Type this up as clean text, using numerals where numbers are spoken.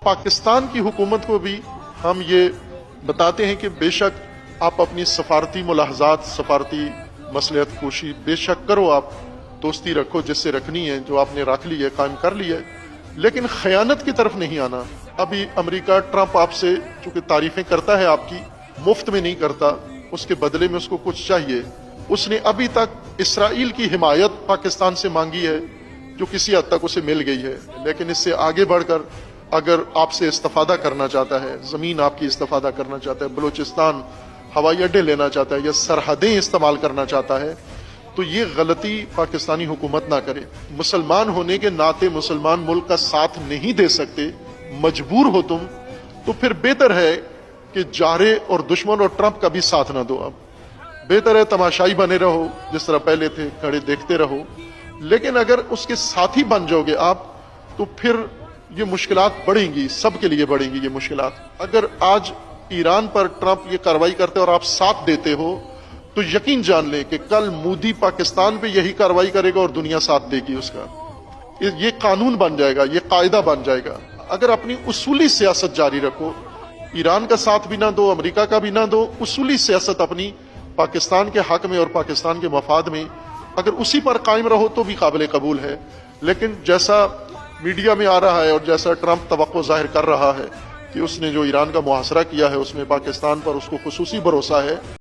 पाकिस्तान की हुकूमत को भी हम ये बताते हैं कि बेशक आप अपनी सफारती मुलाहजात, सफारती मसलहत कोशी बेशक करो, आप दोस्ती रखो जिससे रखनी है, जो आपने रख ली है, कायम कर ली है, लेकिन खयानत की तरफ नहीं आना। अभी अमेरिका, ट्रंप आपसे चूंकि तारीफें करता है आपकी, मुफ्त में नहीं करता, उसके बदले में उसको कुछ चाहिए। उसने अभी तक इसराइल की हिमायत पाकिस्तान से मांगी है जो किसी हद तक उसे मिल गई है, लेकिन इससे आगे बढ़कर अगर आपसे इस्तेफादा करना चाहता है, जमीन आपकी इस्तेफादा करना चाहता है, बलूचिस्तान हवाई अड्डे लेना चाहता है या सरहदें इस्तेमाल करना चाहता है, तो ये गलती पाकिस्तानी हुकूमत ना करे। मुसलमान होने के नाते मुसलमान मुल्क का साथ नहीं दे सकते, मजबूर हो तुम, तो फिर बेहतर है कि जारे और दुश्मन और ट्रंप का भी साथ ना दो। अब बेहतर है तमाशाई बने रहो, जिस तरह पहले थे, खड़े देखते रहो। लेकिन अगर उसके साथी बन जाओगे आप, तो फिर ये मुश्किलात बढ़ेंगी, सबके लिए बढ़ेंगी ये मुश्किलात। अगर आज ईरान पर ट्रंप ये कार्रवाई करते और आप साथ देते हो, तो यकीन जान लें कि कल मोदी पाकिस्तान पे यही कार्रवाई करेगा और दुनिया साथ देगी उसका। ये कानून बन जाएगा, ये कायदा बन जाएगा। अगर अपनी उसूली सियासत जारी रखो, ईरान का साथ भी ना दो, अमेरिका का भी ना दो, उसूली सियासत अपनी पाकिस्तान के हक में और पाकिस्तान के मफाद में अगर उसी पर कायम रहो तो भी काबिल कबूल है। लेकिन जैसा मीडिया में आ रहा है और जैसा ट्रंप तवक्को जाहिर कर रहा है कि उसने जो ईरान का मुहासरा किया है उसमें पाकिस्तान पर उसको खुसूसी भरोसा है।